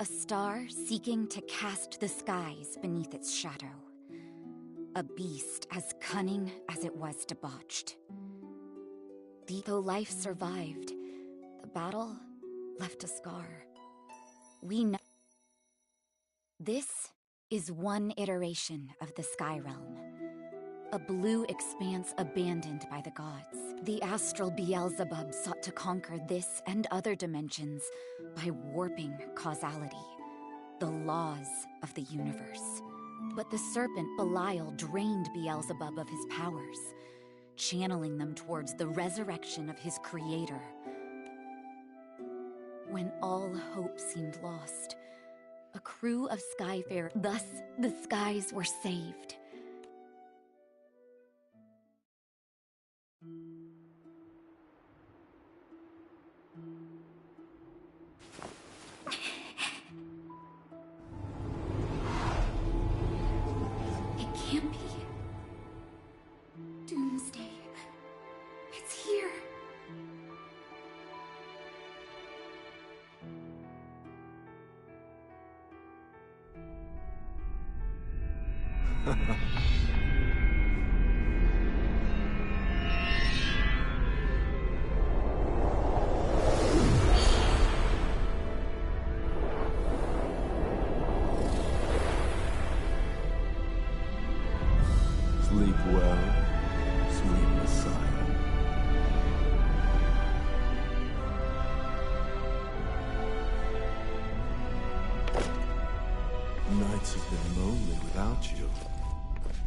A star seeking to cast the skies beneath its shadow. A beast as cunning as it was debauched. Though life survived, the battle left a scar. We know. This is one iteration of the Sky Realm. A blue expanse abandoned by the gods. The astral Beelzebub sought to conquer this and other dimensions by warping causality, the laws of the universe. But the serpent Belial drained Beelzebub of his powers, channeling them towards the resurrection of his creator. When all hope seemed lost, a crew of Skyfarers, thus the skies were saved. It can't be. Doomsday. It's here. Sleep well, sweet Messiah. Nights have been lonely without you.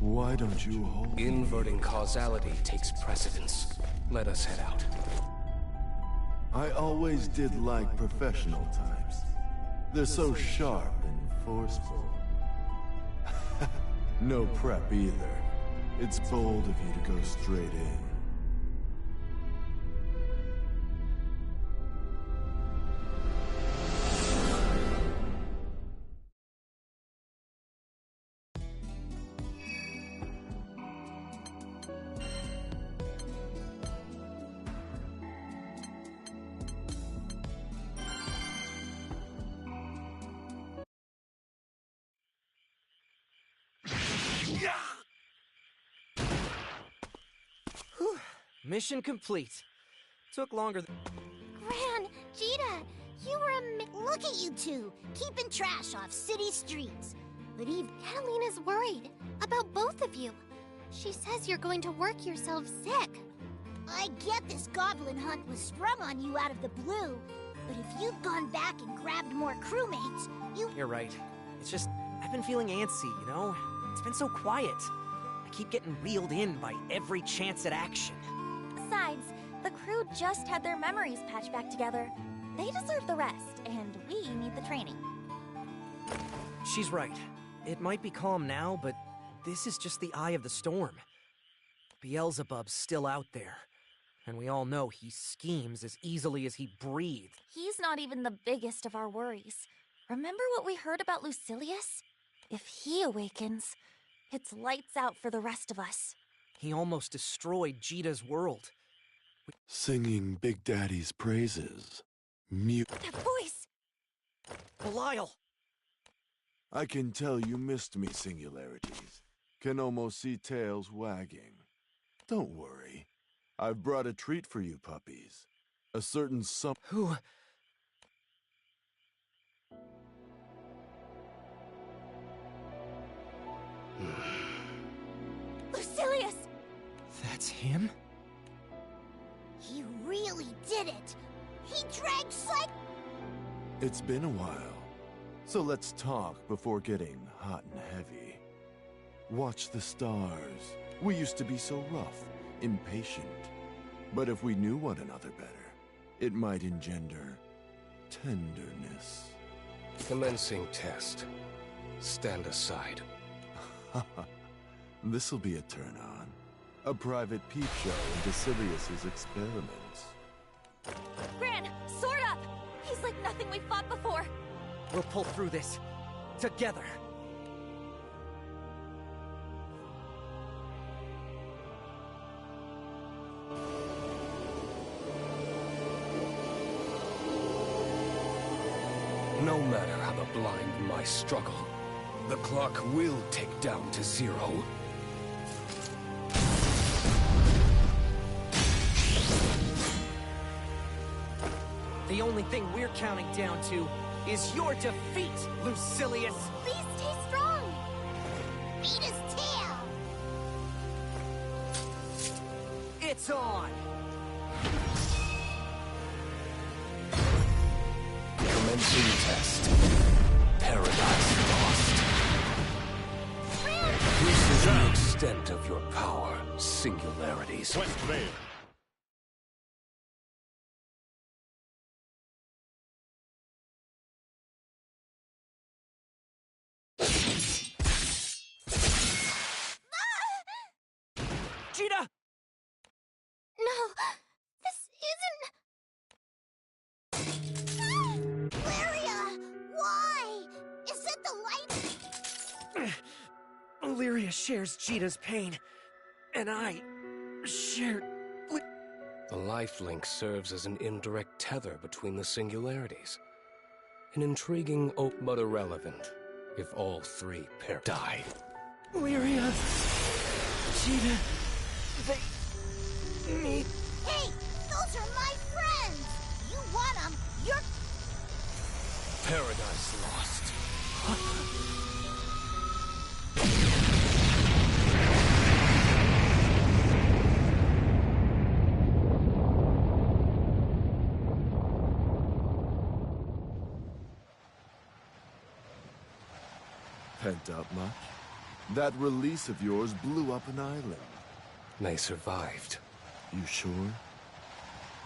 Why don't you hold me? Inverting causality takes precedence. Let us head out. I always did like professional types. They're so sharp and forceful. No prep either. It's bold of you to go straight in. Mission complete. Took longer than... Gran, Jita, you were look at you two, keeping trash off city streets. But Eve, Catalina's worried about both of you. She says you're going to work yourself sick. I get this goblin hunt was sprung on you out of the blue, but if you'd gone back and grabbed more crewmates, you... You're right. It's just, I've been feeling antsy, you know? It's been so quiet. I keep getting reeled in by every chance at action. Besides, the crew just had their memories patched back together. They deserve the rest, and we need the training. She's right. It might be calm now, but this is just the eye of the storm. Beelzebub's still out there, and we all know he schemes as easily as he breathes. He's not even the biggest of our worries. Remember what we heard about Lucilius? If he awakens, it's lights out for the rest of us. He almost destroyed Jita's world. Singing Big Daddy's praises. Mute. That voice! Belial! I can tell you missed me, Singularities. Can almost see tails wagging. Don't worry. I've brought a treat for you puppies. A certain Who? Lucilius! That's him? He really did it! He dragged Psych... It's been a while, so let's talk before getting hot and heavy. Watch the stars. We used to be so rough, impatient. But if we knew one another better, it might engender tenderness. Commencing test. Stand aside. This'll be a turn-on. A private peep show into Sirius's experiments. Gran, sword up! He's like nothing we've fought before. We'll pull through this. Together. No matter how the blind my struggle. The clock will tick down to 0. The only thing we're counting down to is your defeat, Lucilius! Please stay strong! Beat his tail! It's on! Commencing test. Paradise lost. This is the extent of your power, singularities. West Vale. Cheetah! No, this isn't... Lyria! Why? Is it the light? Illyria shares Cheetah's pain, and I share... The life link serves as an indirect tether between the singularities. An intriguing but irrelevant, if all three die. Lyria... Cheetah... They... need... Hey, those are my friends! You want them, you're... Paradise lost. Pent up much? That release of yours blew up an island. They survived. You sure?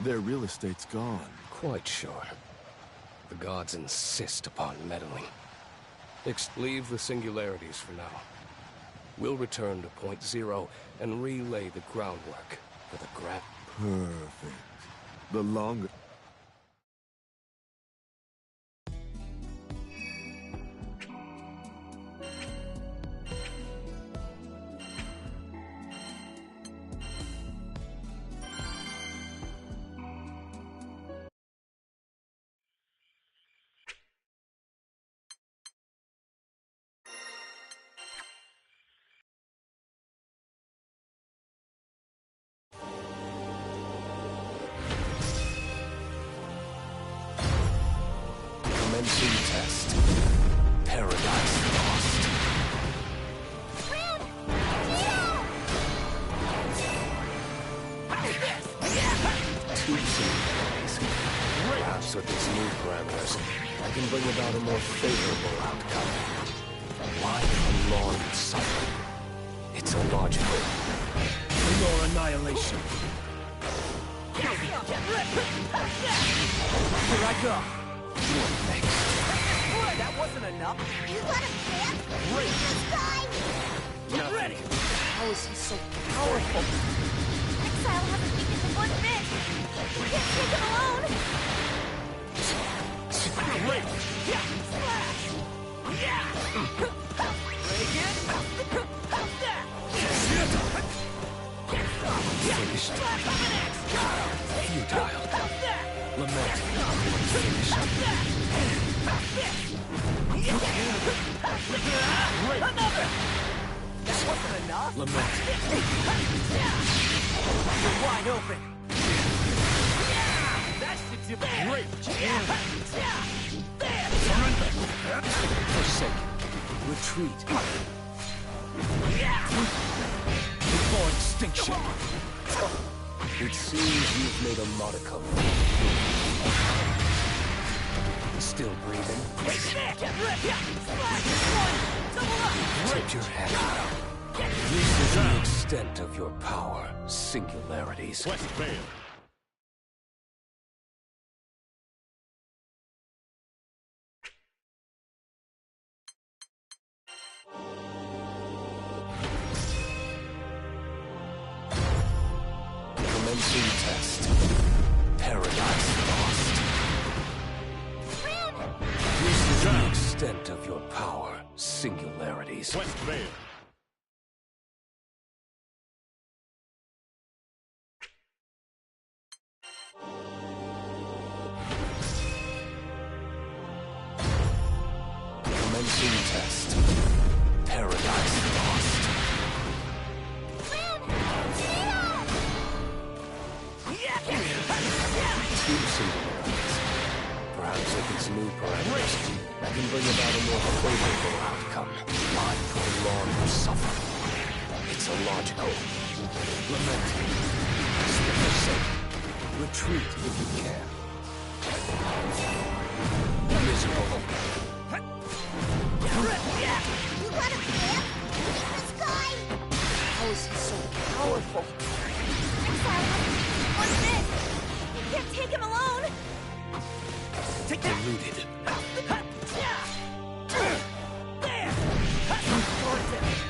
Their real estate's gone. Quite sure. The gods insist upon meddling. Leave the singularities for now. We'll return to Point Zero and relay the groundwork for the Perfect. The longer... Commencing test. Paradise lost. Two singularities. Perhaps with these new parameters, I can bring about a more favorable outcome. Why prolonged suffering? It's illogical. For your annihilation. Here I go! What next? That wasn't enough! You got a plan? Great. This guy? Get ready! How is he so powerful? Exile hasn't weakened him one bit. We can't take him alone. Great! Yeah! Slash! Yeah! Ready again? Finished. Futile. Lament. Finish. Another! That wasn't enough? Lament. You're wide open. That should do it. Great! Forsake. Retreat. Before extinction. It seems you've made a modicum. Still breathing? Tip your head out. This is the extent of your power, singularities. West Vale. Commencing test. Paradise lost. This is the extent of your power, singularities. West Vale. Commencing test. Paradise lost. Two singularities. Perhaps with these new parameters, I can bring about a more favorable outcome. Why prolong your suffering? It's illogical. Lament. Forsake. Retreat if you can. Miserable. You got a plan? This guy? How is he so powerful? Exile, what's this? You can't take him alone! Take that. Deluded. There!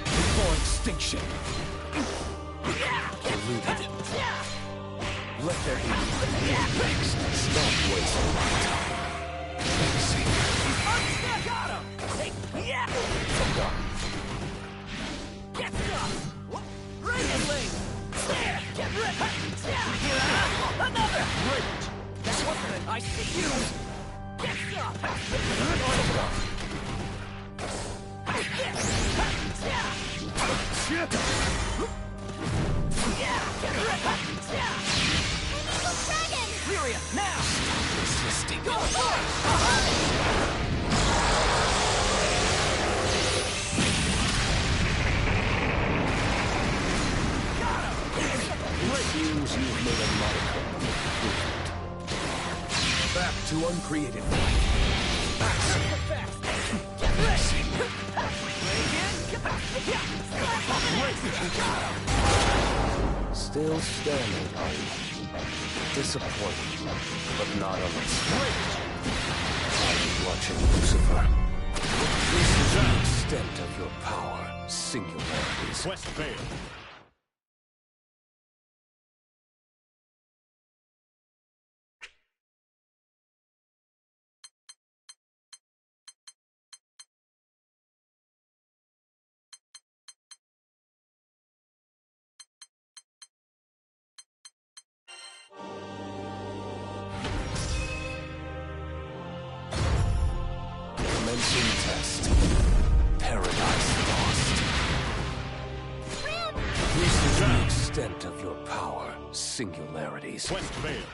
Before extinction. Deluded. Let there be next. Stop wasting my time. Legacy. I got him! Forgotten. Get some! Brilliantly! Get rid! Another! Great. That wasn't a nice to use! Get some! Furia, now! Resisting. Go for it! It seems you've made a modicum of improvement. Back to uncreated light. Action. Get ready! Still standing, are you? Disappointed, but not unexpected. Are you watching, Lucifer? This is the extent of your power, singularities. Quest failed. Commencing test. Paradise lost. This is the extent of your power, singularities. Quest failed.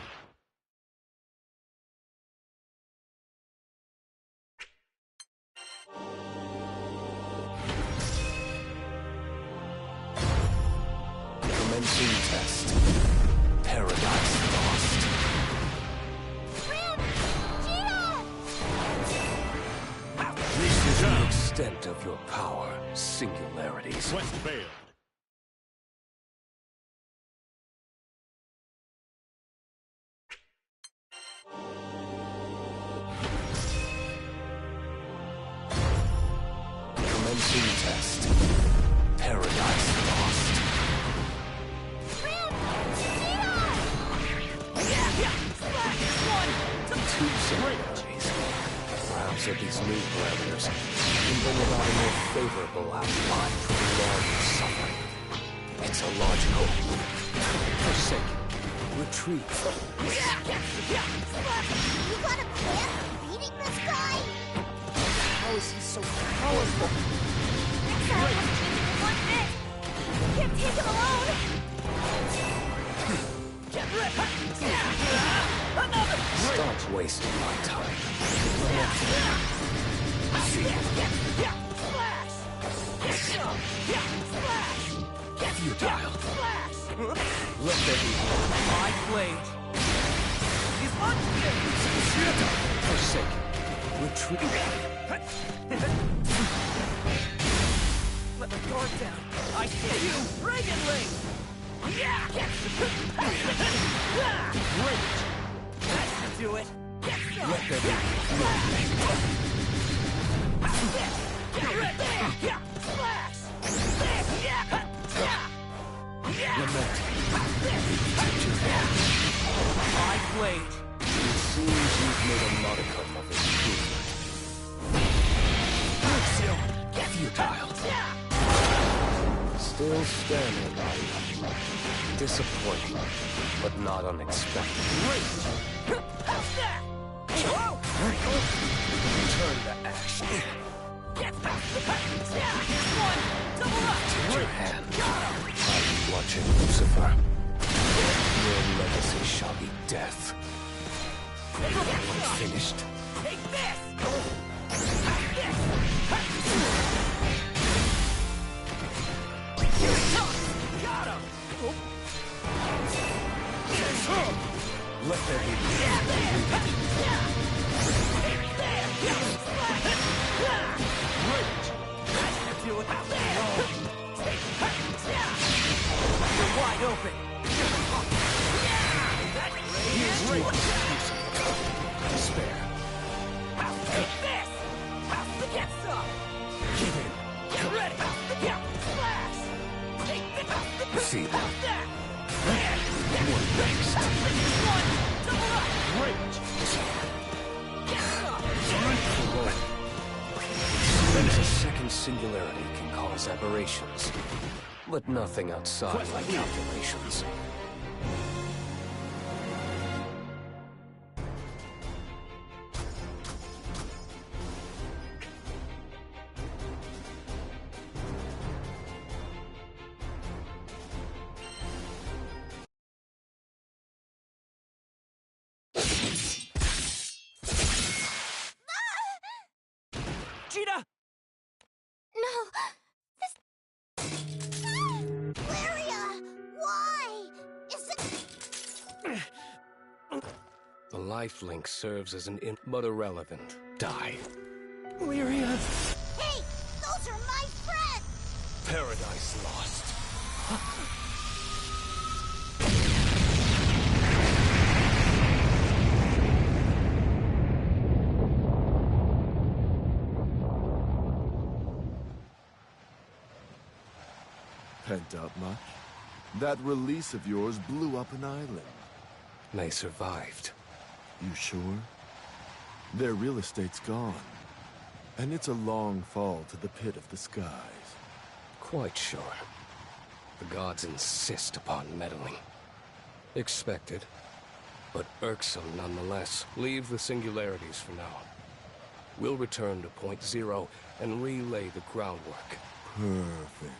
Commencing test. Paradise lost. This is the extent of your power, singularities. Quest failed. Commencing test. Paradise lost. Two singularities. Perhaps with these new parameters, I can bring about a more favorable outcome for long suffering. It's illogical. Forsaken. Retreat. You got a plan for beating this guy? How is he so powerful? Exile, one bit! You can't take him alone! Get rid! Another! Stop wasting my time. Flash! Get some! Flash! Futile. Flash! Let there be My blade! He's unfit! forsaken. Retreat. Let my guard down! I hit you! Brilliantly! Great. That should do it! Get some! Let there be Get ready! Flash! lament. My blade! It seems you've made a modicum of improvement. Futile. Still standing, are you? Disappointing, but not unexpected. How's that? Whoa! Turn to ash. Take your hand. I'm watching, Lucifer. Your legacy shall be death. Finished. Take this! Got him! Let there be. Deal with that. You're wide open. Despair. Take this! Get some! Give in. Ready! Splash! Take this! See that! One next. One! Double up! Great. Get some! Seems a second singularity can cause aberrations, but nothing outside my calculations. Cheetah! No! Lyria! Why? Is it... The life link serves as an but irrelevant. Die. Lyria! Hey! Those are my friends! Paradise lost. Pent up much? That release of yours blew up an island. They survived. You sure? Their real estate's gone. And it's a long fall to the pit of the skies. Quite sure. The gods insist upon meddling. Expected, but irksome nonetheless. Leave the singularities for now. We'll return to Point Zero and relay the groundwork. Perfect.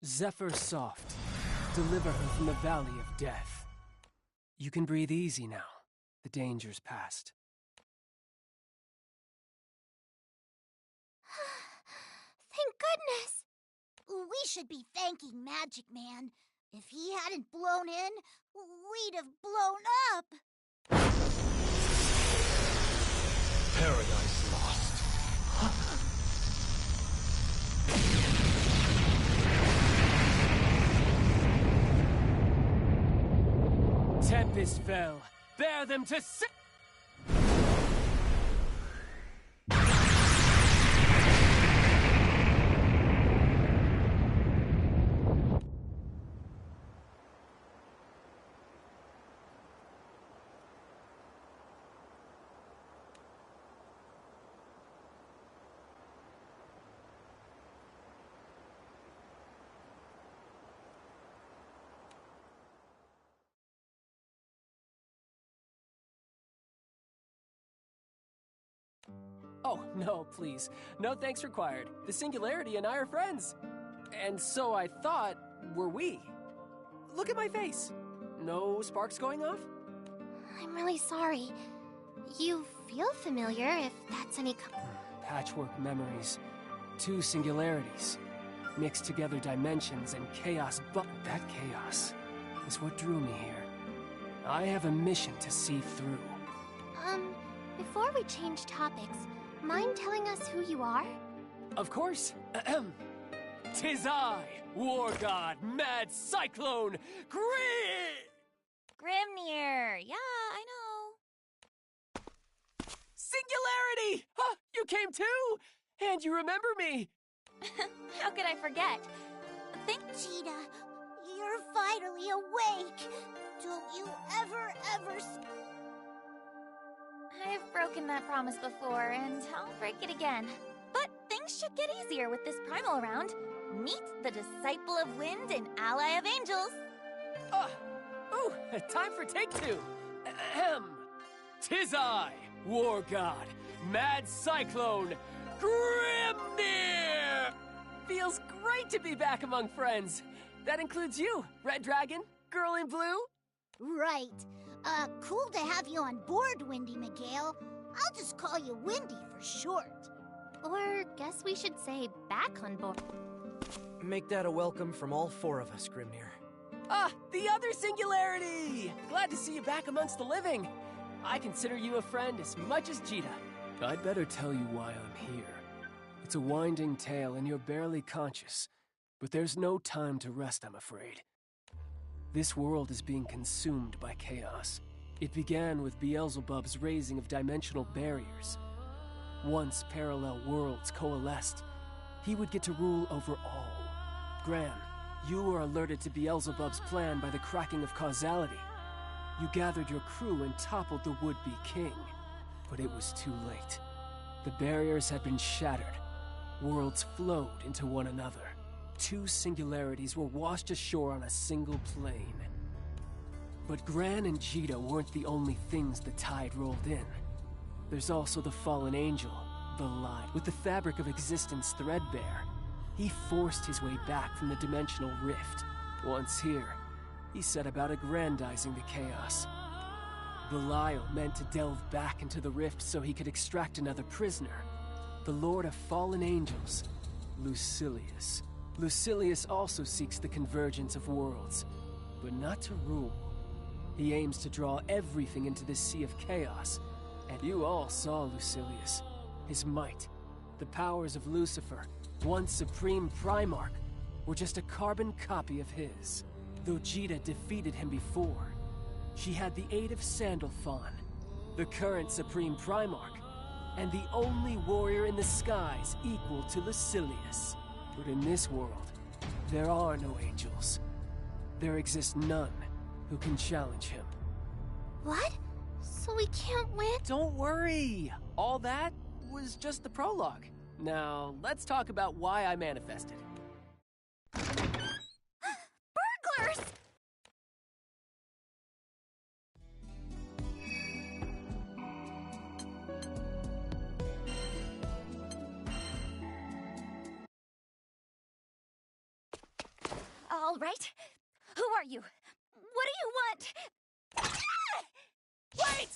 Zephyr soft. Deliver her from the valley of death. You can breathe easy now. The danger's past. Thank goodness! We should be thanking Magic Man. If he hadn't blown in, we'd have blown up. Paradise lost. Tempest fell. Bear them to Oh, no, please. No thanks required. The Singularity and I are friends. And so I thought, were we? Look at my face. No sparks going off? I'm really sorry. You feel familiar, if that's any Patchwork memories. Two singularities. Mixed together dimensions and chaos, but that chaos is what drew me here. I have a mission to see through. Before we change topics, mind telling us who you are? Of course. Ahem. 'Tis I, War God, Mad Cyclone, Grimnir! Yeah, I know. Singularity! Huh, you came too! And you remember me! How could I forget? Thank Cheetah, you're finally awake. Don't you ever I've broken that promise before, and I'll break it again. But things should get easier with this primal around. Meet the Disciple of Wind and Ally of Angels. Oh, time for take two. Ahem. 'Tis I, War God, Mad Cyclone, Grimnir! Feels great to be back among friends. That includes you, Red Dragon, Girl in Blue. Right. Cool to have you on board, Windy Miguel. I'll just call you Windy for short. Or guess we should say back on board. Make that a welcome from all four of us, Grimnir. The other Singularity! Glad to see you back amongst the living. I consider you a friend as much as Jita. I'd better tell you why I'm here. It's a winding tale and you're barely conscious. But there's no time to rest, I'm afraid. This world is being consumed by chaos. It began with Beelzebub's raising of dimensional barriers. Once parallel worlds coalesced, he would get to rule over all. Gran, you were alerted to Beelzebub's plan by the cracking of causality. You gathered your crew and toppled the would-be king. But it was too late. The barriers had been shattered. Worlds flowed into one another. Two singularities were washed ashore on a single plane. But Gran and Jita weren't the only things the tide rolled in. There's also the fallen angel, the Light. With the fabric of existence threadbare, he forced his way back from the dimensional rift. Once here, he set about aggrandizing the chaos. Belial meant to delve back into the rift so he could extract another prisoner. The Lord of Fallen Angels, Lucilius. Lucilius also seeks the convergence of worlds, but not to rule. He aims to draw everything into this sea of chaos, and you all saw Lucilius. His might, the powers of Lucifer, once Supreme Primarch, were just a carbon copy of his. Though Jita defeated him before, she had the aid of Sandalphon, the current Supreme Primarch, and the only warrior in the skies equal to Lucilius. But in this world, there are no angels. There exists none who can challenge him. What? So we can't win? Don't worry! All that was just the prologue. Now, let's talk about why I manifested. Burglars! All right. Who are you? What do you want? Wait!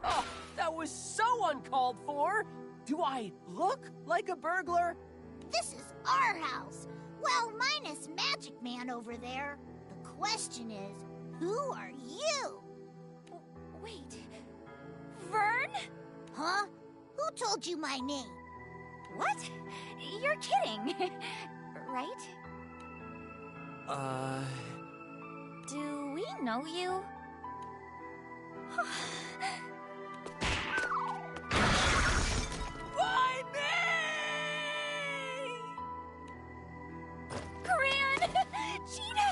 Oh, that was so uncalled for! Do I look like a burglar? This is our house. Well, minus Magic Man over there. The question is, who are you? Wait. Vern? Huh? Who told you my name? What? You're kidding, right? Do we know you? Why me? Gran! Gina!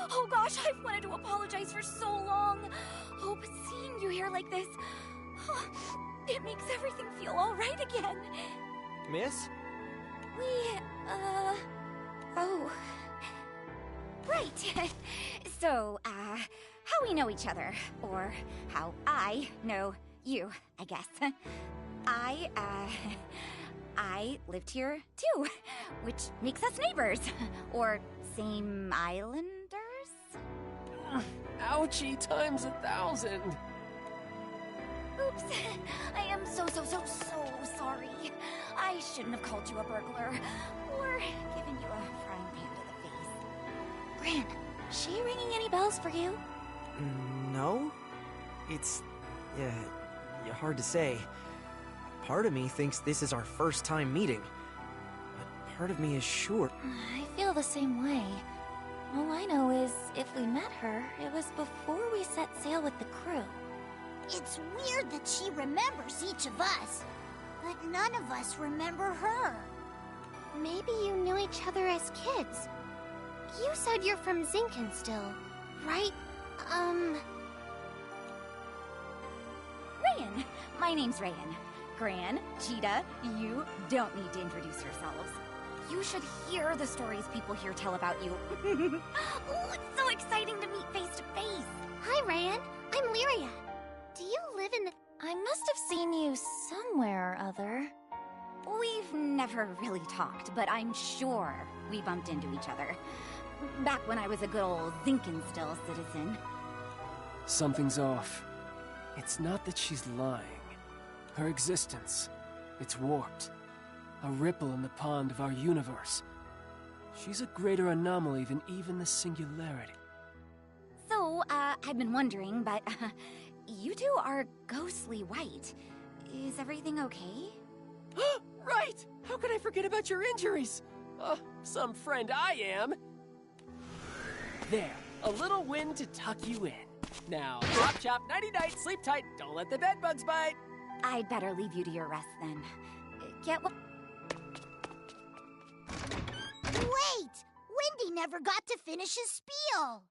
Oh gosh, I've wanted to apologize for so long. Hope seeing you here like this, it makes everything feel all right again. Miss? Oh. Right. So, how we know each other, or how I know you, I guess. I lived here too, which makes us neighbors, or same islanders? Ouchie times 1,000. Oops. I am so sorry. I shouldn't have called you a burglar, or given you a frying pan to the face. Gran, she ringing any bells for you? No? It's... hard to say. Part of me thinks this is our first time meeting, but part of me is sure. I feel the same way. All I know is, if we met her, it was before we set sail with the crew. It's weird that she remembers each of us, but none of us remember her. Maybe you knew each other as kids. You said you're from Zinken still, right? Rayan! My name's Rayan. Gran, Cheetah, you don't need to introduce yourselves. You should hear the stories people here tell about you. Oh, it's so exciting to meet face to face. Hi, Rayan. I'm Lyria. Do you live in the... I must have seen you somewhere or other. We've never really talked, but I'm sure we bumped into each other. Back when I was a good old Zinkenstill citizen. Something's off. It's not that she's lying. Her existence, it's warped. A ripple in the pond of our universe. She's a greater anomaly than even the singularity. So, I've been wondering, but you two are ghostly white. Is everything okay? Right! How could I forget about your injuries? Some friend I am. There, a little wind to tuck you in. Now, chop chop, nighty-night, sleep tight, don't let the bed bugs bite. I'd better leave you to your rest then. Get what? Wait! Wendy never got to finish his spiel!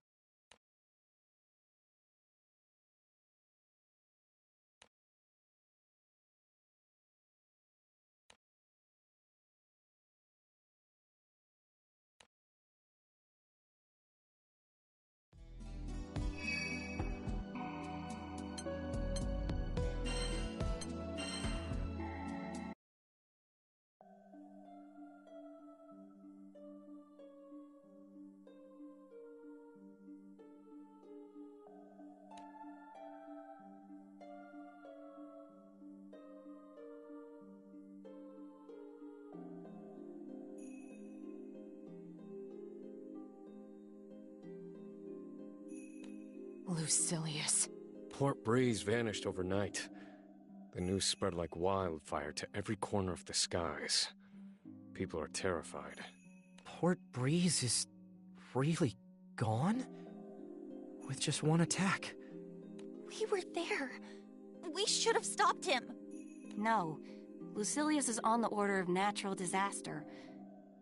Lucilius. Port Breeze vanished overnight. The news spread like wildfire to every corner of the skies. People are terrified. Port Breeze is really gone? With just one attack? We were there. We should have stopped him. No. Lucilius is on the order of natural disaster.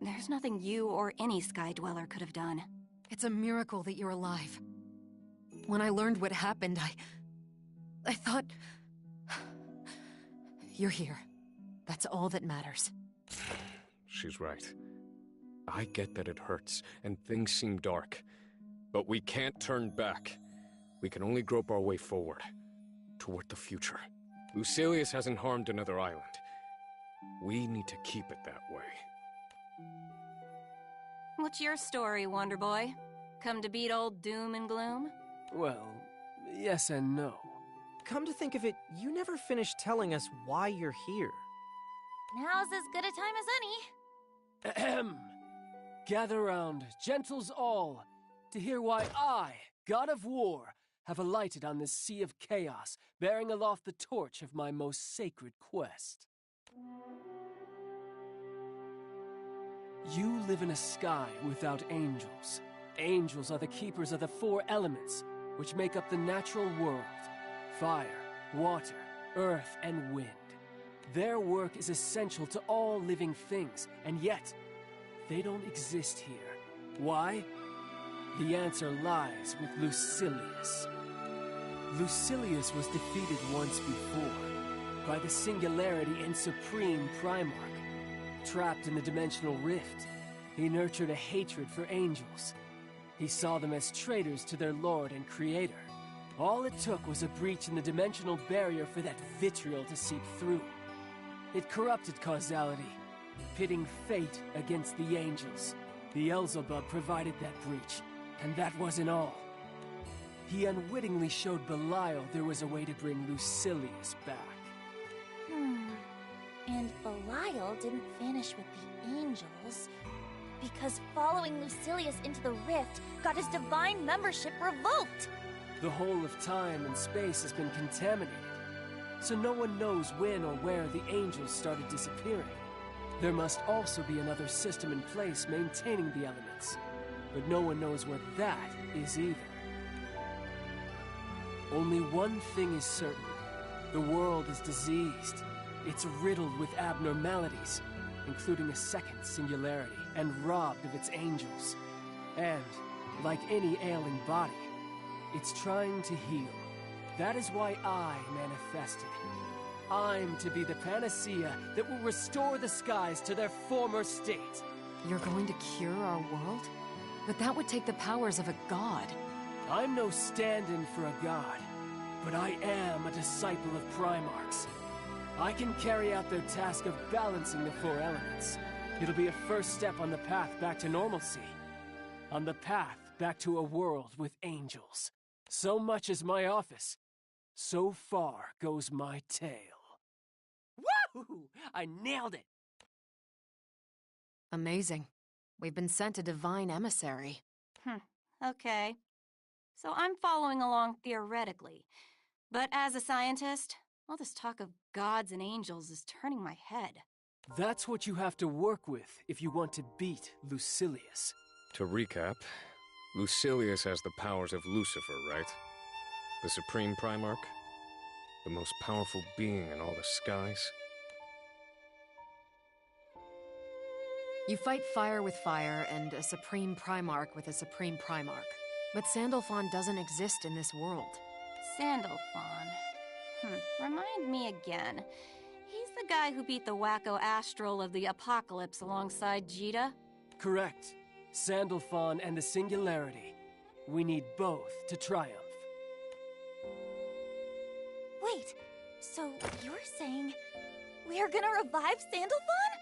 There's nothing you or any Sky Dweller could have done. It's a miracle that you're alive. When I learned what happened, I thought... You're here. That's all that matters. She's right. I get that it hurts, and things seem dark. But we can't turn back. We can only grope our way forward. Toward the future. Lucilius hasn't harmed another island. We need to keep it that way. What's your story, Wonder Boy? Come to beat old doom and gloom? Well, yes and no. Come to think of it, you never finished telling us why you're here. Now's as good a time as any. Ahem. Gather round, gentles all, to hear why I, God of War, have alighted on this sea of chaos, bearing aloft the torch of my most sacred quest. You live in a sky without angels. Angels are the keepers of the four elements, which make up the natural world: fire, water, earth, and wind. Their work is essential to all living things, and yet, they don't exist here. Why? The answer lies with Lucilius. Lucilius was defeated once before, by the Singularity and Supreme Primarch. Trapped in the dimensional rift, he nurtured a hatred for angels. He saw them as traitors to their lord and creator. All it took was a breach in the dimensional barrier for that vitriol to seep through. It corrupted causality, pitting fate against the angels. Beelzebub provided that breach, and that wasn't all. He unwittingly showed Belial there was a way to bring Lucilius back. And Belial didn't vanish with the angels, because following Lucilius into the rift got his divine membership revoked. The whole of time and space has been contaminated, so no one knows when or where the angels started disappearing. There must also be another system in place maintaining the elements. but no one knows what that is either. Only one thing is certain. The world is diseased. It's riddled with abnormalities, including a second singularity, and robbed of its angels. And, like any ailing body, it's trying to heal. That is why I manifested. I'm to be the panacea that will restore the skies to their former state. You're going to cure our world? But that would take the powers of a god. I'm no stand-in for a god, but I am a disciple of Primarchs. I can carry out their task of balancing the four elements. It'll be a first step on the path back to normalcy. On the path back to a world with angels. So much is my office. So far goes my tale. Woo! I nailed it! Amazing. We've been sent a divine emissary. Okay. So I'm following along theoretically. But as a scientist, all this talk of gods and angels is turning my head. That's what you have to work with if you want to beat Lucilius. To recap, Lucilius has the powers of Lucifer, right? The Supreme Primarch? The most powerful being in all the skies? You fight fire with fire and a Supreme Primarch with a Supreme Primarch. But Sandalphon doesn't exist in this world. Sandalphon. Remind me again. He's the guy who beat the wacko Astral of the Apocalypse alongside Jita? Correct. Sandalphon and the Singularity. We need both to triumph. Wait, so you're saying we are gonna revive Sandalphon?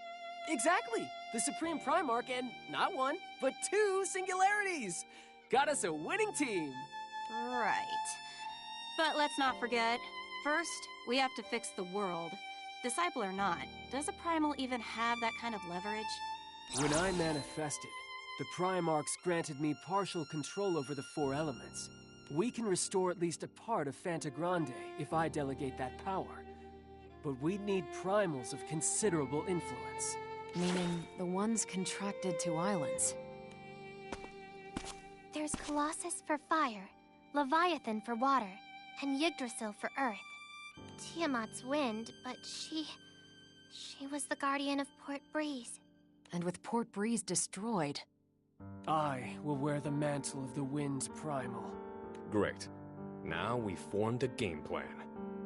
Exactly! The Supreme Primarch and not one, but two Singularities! Got us a winning team! Right. But let's not forget, first, we have to fix the world. Disciple or not, does a Primal even have that kind of leverage? When I manifested, the Primarchs granted me partial control over the four elements. We can restore at least a part of Fantagrande if I delegate that power. But we'd need primals of considerable influence. Meaning the ones contracted to islands. There's Colossus for fire, Leviathan for water, and Yggdrasil for earth. Tiamat's wind, but she was the guardian of Port Breeze. And with Port Breeze destroyed, I will wear the mantle of the Wind Primal. Great. Now we've formed a game plan.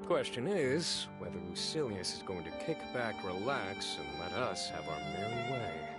Question is, whether Lucilius is going to kick back, relax, and let us have our merry way.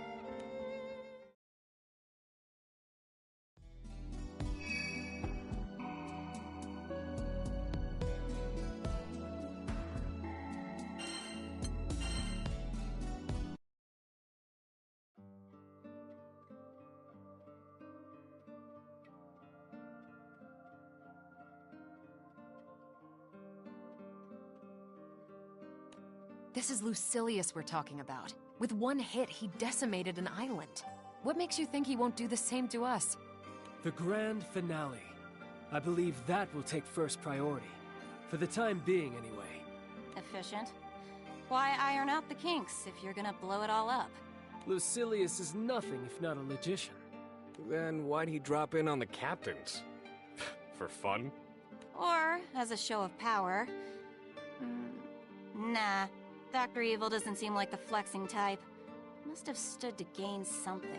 this is Lucilius we're talking about. With one hit, he decimated an island. What makes you think he won't do the same to us? The grand finale. I believe that will take first priority. For the time being, anyway. Efficient. Why iron out the kinks if you're gonna blow it all up? Lucilius is nothing if not a logician. Then why'd he drop in on the captains? For fun? Or as a show of power. Nah. Dr. Evil doesn't seem like the flexing type. Must have stood to gain something.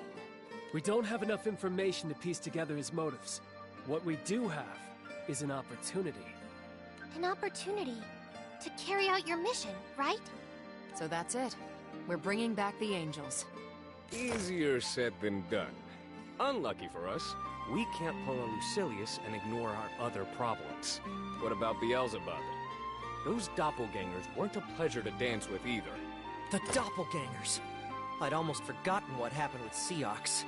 We don't have enough information to piece together his motives. What we do have is an opportunity. An opportunity to carry out your mission, right? So that's it. We're bringing back the angels. Easier said than done. Unlucky for us, we can't pull a Lucilius and ignore our other problems. What about Beelzebub? Those doppelgangers weren't a pleasure to dance with either. The doppelgangers! I'd almost forgotten what happened with Seox.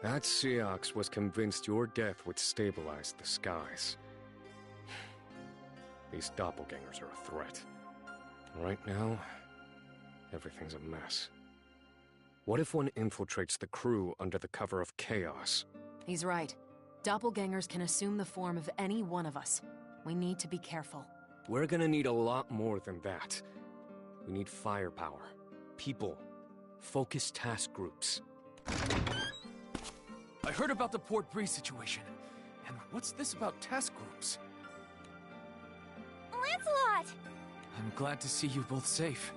That Seox was convinced your death would stabilize the skies. These doppelgangers are a threat. Right now, everything's a mess. What if one infiltrates the crew under the cover of chaos? He's right. Doppelgangers can assume the form of any one of us. We need to be careful. We're gonna need a lot more than that. We need firepower, people, focused task groups. I heard about the Port Bree situation. And what's this about task groups? Lancelot! I'm glad to see you both safe.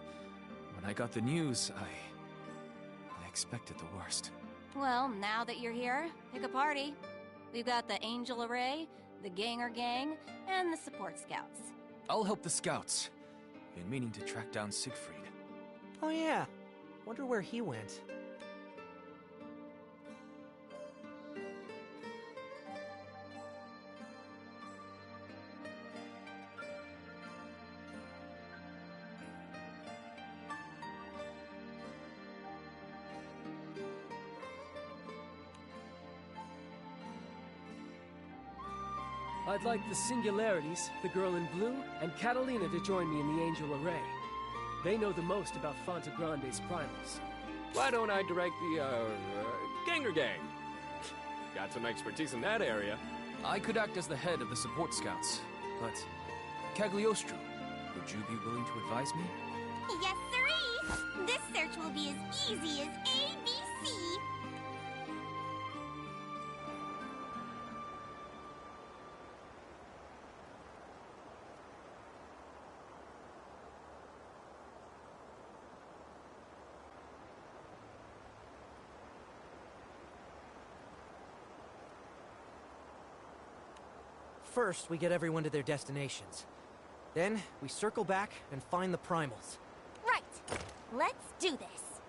When I got the news, I expected the worst. Well, now that you're here, pick a party. We've got the Angel Array, the Ganger Gang, and the Support Scouts. I'll help the scouts. Been meaning to track down Siegfried. Oh yeah. Wonder where he went. I'd like the Singularities, the girl in blue, and Catalina to join me in the Angel Array. They know the most about Fonte Grande's primals. Why don't I direct the, Ganger Gang? Got some expertise in that area. I could act as the head of the support scouts, but Cagliostro, would you be willing to advise me? Yes, sirree! This search will be as easy as ABC. First, we get everyone to their destinations. Then, we circle back and find the primals. Right. Let's do this.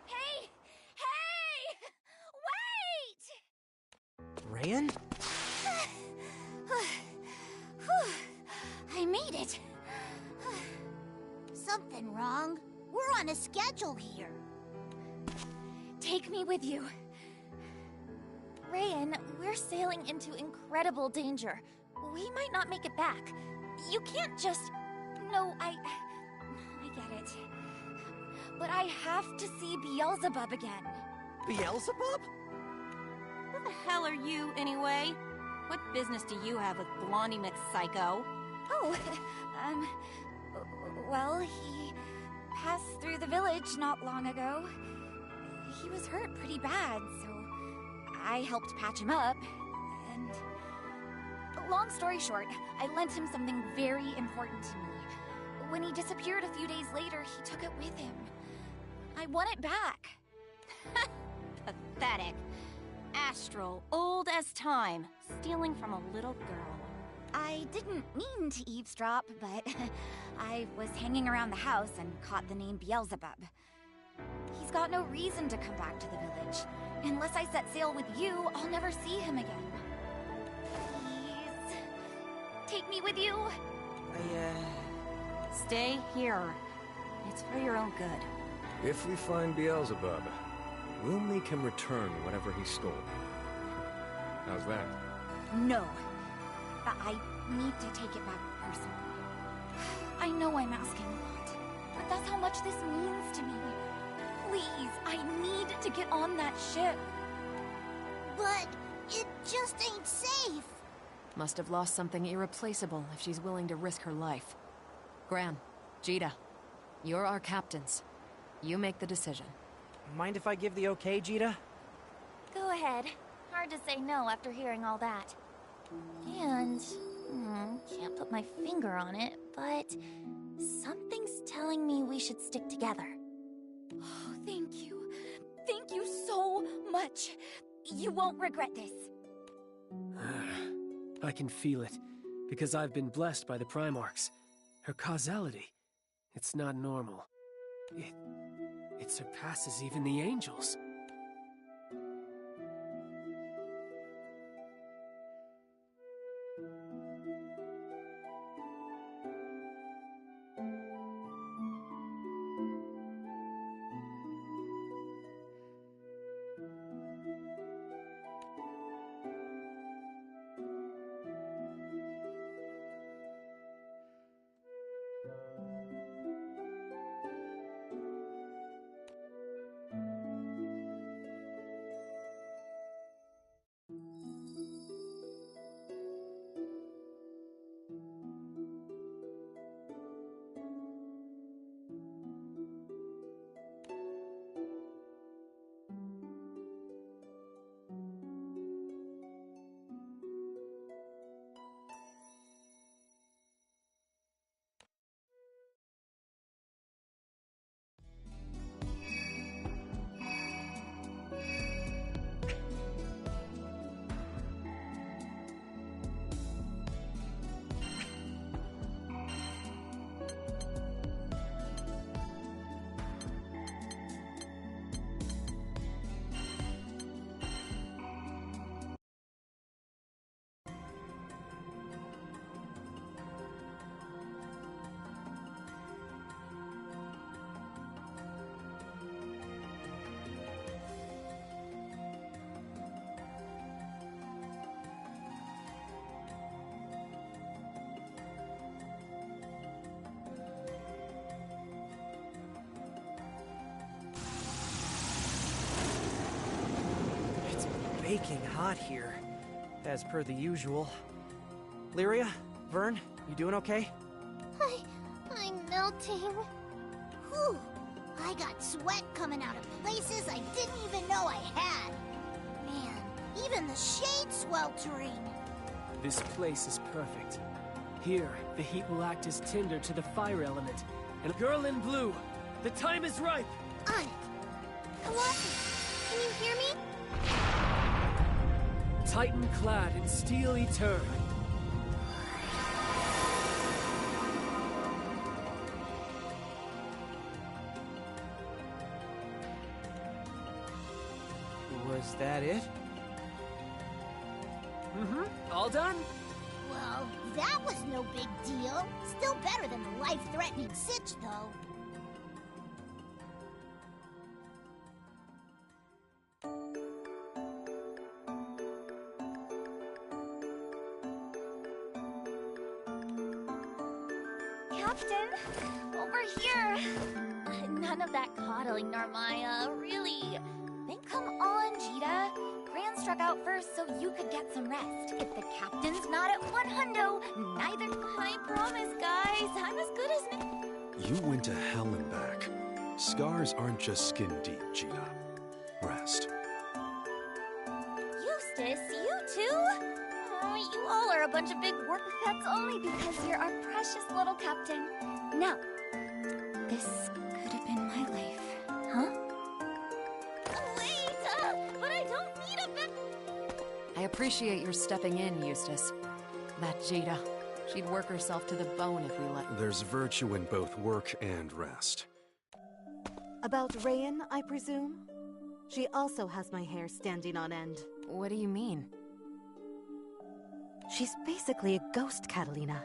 Hey! Hey! Wait! Rayan? I made it. Something wrong? We're on a schedule here. Take me with you. Rayan, we're sailing into incredible danger. We might not make it back. You can't just... No, I get it. But I have to see Beelzebub again. Beelzebub? Who the hell are you, anyway? What business do you have with Blondie McPsycho? Oh, well, he passed through the village not long ago. He was hurt pretty bad, so I helped patch him up, and... Long story short, I lent him something very important to me. When he disappeared a few days later, he took it with him. I want it back. Pathetic. Astral, old as time, stealing from a little girl. I didn't mean to eavesdrop, but I was hanging around the house and caught the name Beelzebub. He's got no reason to come back to the village. Unless I set sail with you, I'll never see him again. Please, take me with you. Stay here. It's for your own good. If we find Beelzebub, we'll make him return whatever he stole. How's that? No. I need to take it back personally. I know I'm asking a lot, but that's how much this means to me. Please, I need to get on that ship. But it just ain't safe. Must have lost something irreplaceable if she's willing to risk her life. Gran, Jita, you're our captains. You make the decision. Mind if I give the okay, Jita? Go ahead. Hard to say no after hearing all that. And, can't put my finger on it, but something's telling me we should stick together. Oh, thank you. Thank you so much. You won't regret this. I can feel it, because I've been blessed by the Primarchs. Her causality, it's not normal. It surpasses even the angels. baking hot here, as per the usual. Lyria, Vern, you doing okay? I'm melting. Whew. I got sweat coming out of places I didn't even know I had. Man, even the shade's sweltering. This place is perfect. Here, the heat will act as tinder to the fire element. And girl in blue, the time is ripe! On it. Colossus, can you hear me? Titan clad in steel etern. Was that it? All done? Well, that was no big deal. Still better than the life-threatening sitch, though. Captain, over here. None of that coddling, Narmaya, really. Then come on, Jita. Gran struck out first so you could get some rest. If the captain's not at 100, neither. I promise, guys, I'm as good as new. You went to hell and back. Scars aren't just skin deep, Gina. Rest. Eustace, you too? Oh, you all are a bunch of big work. That's only because you're our precious little captain. Now, this could have been my life, huh? Wait, but I don't need a bit. I appreciate your stepping in, Eustace. That Jada, she'd work herself to the bone if we let... There's virtue in both work and rest. About Rayan, I presume? She also has my hair standing on end. What do you mean? She's basically a ghost, Catalina.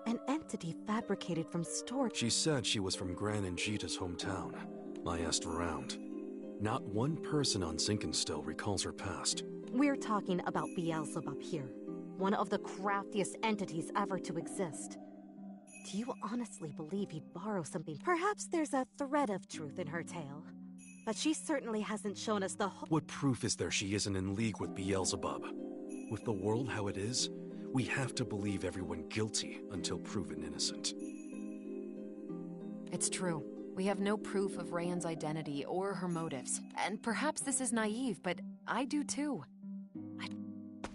An entity fabricated from storage. She said she was from Gran and Jita's hometown. I asked around. Not one person on Zinkenstill recalls her past. We're talking about Beelzebub here. One of the craftiest entities ever to exist. Do you honestly believe he'd borrow something? Perhaps there's a thread of truth in her tale. But she certainly hasn't shown us the whole— What proof is there she isn't in league with Beelzebub? With the world how it is, we have to believe everyone guilty until proven innocent. It's true. We have no proof of Rayan's identity or her motives. And perhaps this is naive, but I do too.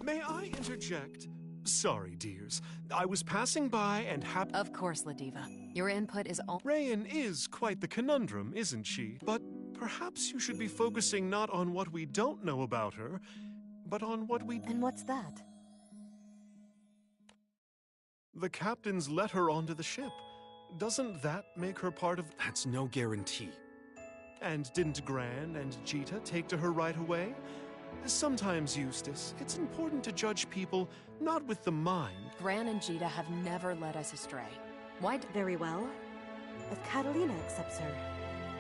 May I interject? Sorry, dears. I was passing by and Of course, Ladiva. Your input is all— Rayan is quite the conundrum, isn't she? But perhaps you should be focusing not on what we don't know about her, but on what we— And what's that? The captains let her onto the ship. Doesn't that make her part of— That's no guarantee. And didn't Gran and Jita take to her right away? Sometimes, Eustace, it's important to judge people not with the mind. Gran and Jita have never led us astray. Why d— Very well. If Catalina accepts her,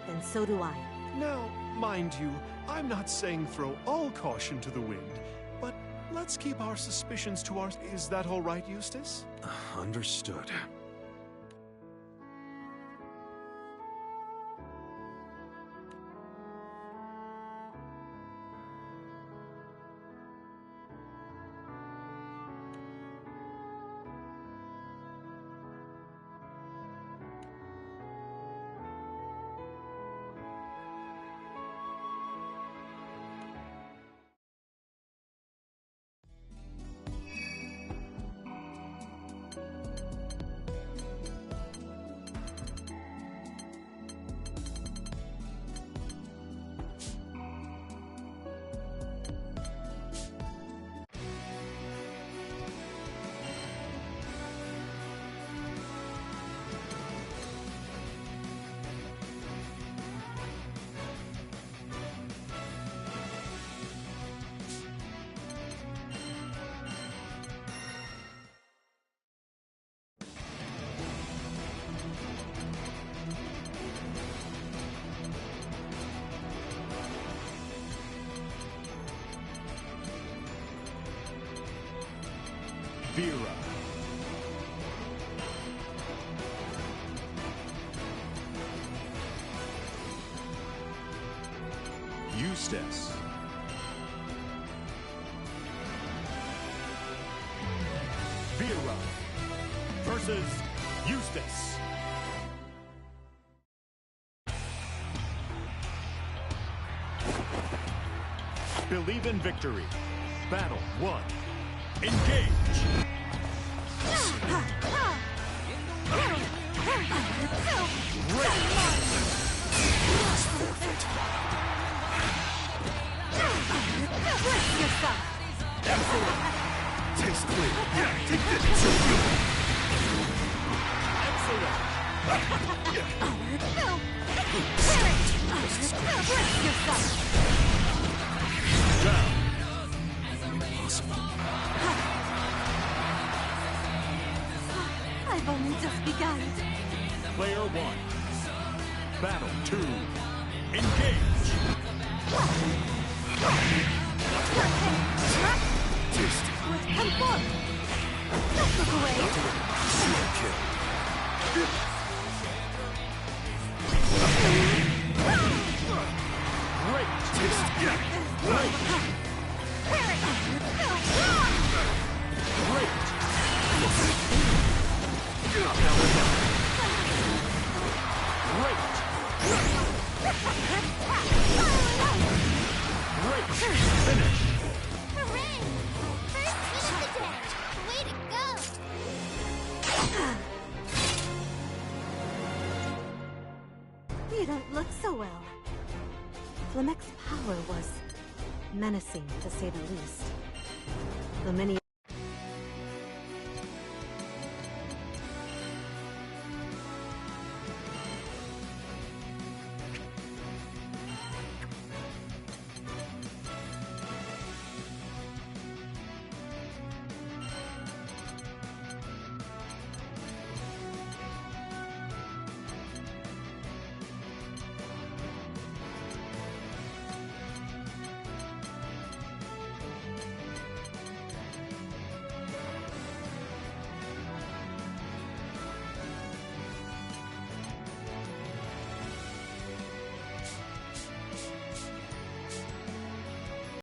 then so do I. Now, mind you, I'm not saying throw all caution to the wind, but let's keep our suspicions to our— Is that all right, Eustace? Understood. Vera. Eustace. versus Eustace. Believe in victory. Battle 1. Engage! Taste clear. Yeah, take this. So good. Excellent! Down. I've only just begun. Player 1. Battle 2. Engage! Tasty. Come forth! Don't look away! Super kill. Great! Tasty. Yeah. Great! Great! Great! Finish! Hooray! First hit of the day! Way to go! You don't look so well. Flemek's power was menacing, to say the least. The many